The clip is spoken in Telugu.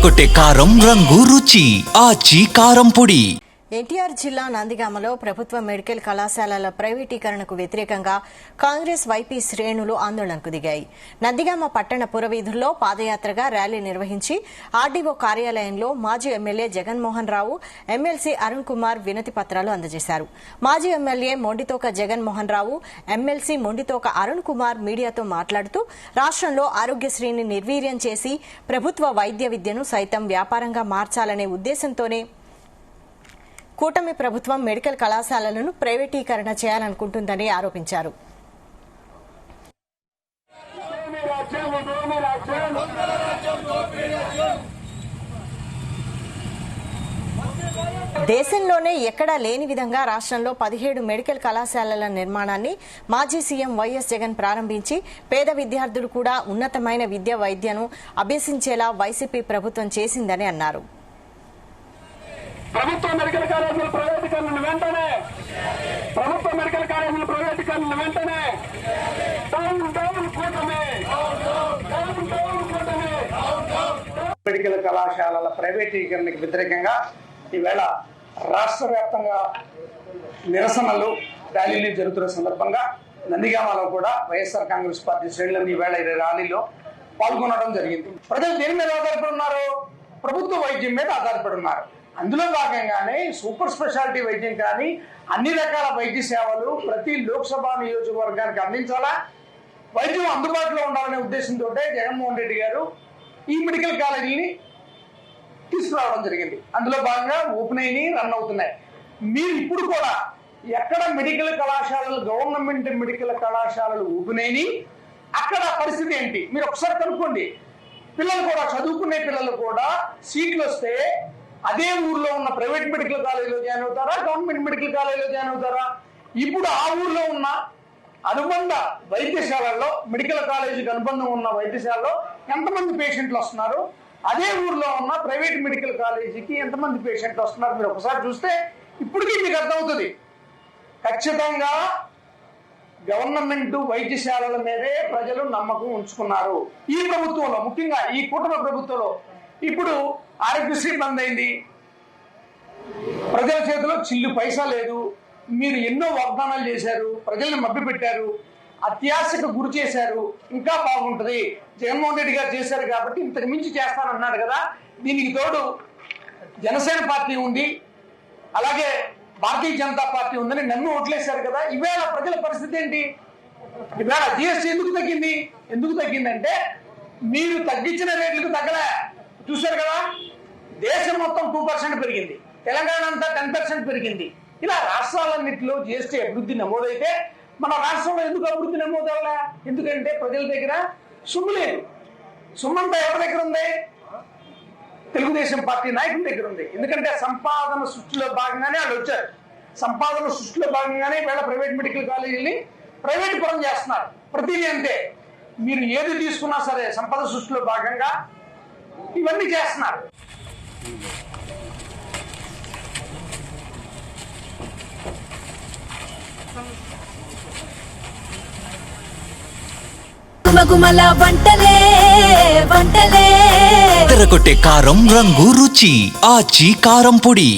అదరగొట్టే కారం రంగు రుచి ఆచి కారం పొడి. ఎన్టీఆర్ జిల్లా నందిగామలో ప్రభుత్వ మెడికల్ కళాశాలల ప్రైవేటీకరణకు వ్యతిరేకంగా కాంగ్రెస్ వైపీ శ్రేణులు ఆందోళనకు దిగాయి. నందిగామ పట్టణ పురవీధుల్లో పాదయాత్రగా ర్యాలీ నిర్వహించి ఆర్డీఓ కార్యాలయంలో మాజీ ఎమ్మెల్యే జగన్మోహన్ రావు, ఎమ్మెల్సీ అరుణ్ కుమార్ వినతి పత్రాలు అందజేశారు. మాజీ ఎమ్మెల్యే మొండితోక జగన్మోహన్ రావు, ఎమ్మెల్సీ మొండితోక అరుణ్ కుమార్ మీడియాతో మాట్లాడుతూ రాష్ట్రంలో ఆరోగ్యశ్రీని నిర్వీర్యం చేసి ప్రభుత్వ వైద్య విద్యను సైతం వ్యాపారంగా మార్చాలనే ఉద్దేశంతోనే కూటమి ప్రభుత్వం మెడికల్ కళాశాలలను ప్రైవేటీకరణ చేయాలనుకుంటుందని ఆరోపించారు. దేశంలోనే ఎక్కడా లేని విధంగా రాష్ట్రంలో 17 మెడికల్ కళాశాలల నిర్మాణాన్ని మాజీ సీఎం వైఎస్ జగన్ ప్రారంభించి పేద విద్యార్థులు కూడా ఉన్నతమైన వైద్యను అభ్యసించేలా వైసీపీ ప్రభుత్వం చేసిందని అన్నారు. ప్రభుత్వ మెడికల్ కాలేజీల ప్రైవేటీకరణ వెంటనే మెడికల్ కళాశాలల ప్రైవేటీకరణకు వ్యతిరేకంగా ఈవేళ రాష్ట్ర వ్యాప్తంగా నిరసనలు ర్యాలీలు జరుగుతున్న సందర్భంగా నందిగామలో కూడా వైఎస్ఆర్ కాంగ్రెస్ పార్టీ శ్రేణులను ఈవేళ ర్యాలీలో పాల్గొనడం జరిగింది. ప్రజలు దేని మీద ఆధారపడి ఉన్నారు? ప్రభుత్వ వైద్యం మీద ఆధారపడి ఉన్నారు. అందులో భాగంగానే సూపర్ స్పెషాలిటీ వైద్యం కానీ అన్ని రకాల వైద్య సేవలు ప్రతి లోక్సభ నియోజకవర్గానికి అందించాలా, వైద్యం అందుబాటులో ఉండాలనే ఉద్దేశంతో జగన్మోహన్ రెడ్డి గారు ఈ మెడికల్ కాలేజీని తీసుకురావడం జరిగింది. అందులో భాగంగా ఓపెన్ అయినాయి, రన్ అవుతున్నాయి. మీరు ఇప్పుడు కూడా ఎక్కడ మెడికల్ కళాశాలలు గవర్నమెంట్ మెడికల్ కళాశాలలు ఓపెన్ అయినాయి అక్కడ పరిస్థితి ఏంటి మీరు ఒకసారి కనుక్కోండి. పిల్లలు కూడా చదువుకునే పిల్లలు కూడా సీట్లు వస్తే అదే ఊర్లో ఉన్న ప్రైవేట్ మెడికల్ కాలేజీలో జాయిన్ అవుతారా, గవర్నమెంట్ మెడికల్ కాలేజీలో జాయిన్ అవుతారా? ఇప్పుడు ఆ ఊర్లో ఉన్న అనుబంధ వైద్యశాలల్లో మెడికల్ కాలేజీకి అనుబంధం ఉన్న వైద్యశాలలో ఎంతమంది పేషెంట్లు వస్తున్నారు, అదే ఊర్లో ఉన్న ప్రైవేట్ మెడికల్ కాలేజీకి ఎంతమంది పేషెంట్లు వస్తున్నారు మీరు ఒకసారి చూస్తే ఇప్పటికీ మీకు అర్థమవుతుంది. ఖచ్చితంగా గవర్నమెంట్ వైద్యశాలల మీదే ప్రజలు నమ్మకం ఉంచుకున్నారు. ఈ ప్రభుత్వంలో ముఖ్యంగా ఈ కూటమి ప్రభుత్వంలో ఇప్పుడు ఆరోగ్యశ్రీ బంద్ అయింది, ప్రజల చేతిలో చిల్లు పైసా లేదు. మీరు ఎన్నో వాగ్దానాలు చేశారు, ప్రజల్ని మభ్యపెట్టారు, అత్యాశకు గురి చేశారు. ఇంకా బాగుంటది జగన్మోహన్ రెడ్డి గారు చేశారు కాబట్టి ఇంతకు మించి చేస్తానన్నాడు కదా. దీనికి తోడు జనసేన పార్టీ ఉంది, అలాగే భారతీయ జనతా పార్టీ ఉందని నన్ను ఓట్లేశారు కదా. ఇవాళ ప్రజల పరిస్థితి ఏంటి? ఇవాళ జిఎస్టీ ఎందుకు తగ్గిందంటే మీరు తగ్గించిన రేట్లకు తగ్గలే. చూశారు కదా, దేశం మొత్తం 2% పెరిగింది, తెలంగాణ అంతా 10% పెరిగింది. ఇలా రాష్ట్రాలన్నింటిలో జిఎస్టీ అభివృద్ధి నమోదైతే మన రాష్ట్రంలో ఎందుకు అభివృద్ధి నమోదవలే? ఎందుకంటే ప్రజల దగ్గర సొమ్ము లేదు. సొమ్మంతా ఎవరి దగ్గర ఉంది? తెలుగుదేశం పార్టీ నాయకుల దగ్గర ఉంది. ఎందుకంటే సంపాదన సృష్టిలో భాగంగానే వాళ్ళు వచ్చారు. సంపాదన సృష్టిలో భాగంగానే వీళ్ళ ప్రైవేట్ మెడికల్ కాలేజీని ప్రైవేట్ పరం చేస్తున్నారు. ప్రతిదీ అంతే. మీరు ఏది తీసుకున్నా సరే సంపద సృష్టిలో భాగంగా ఇవన్నీ చేస్తున్నారు. అదరగొట్టే కారం రంగు రుచి ఆచి కారం పొడి.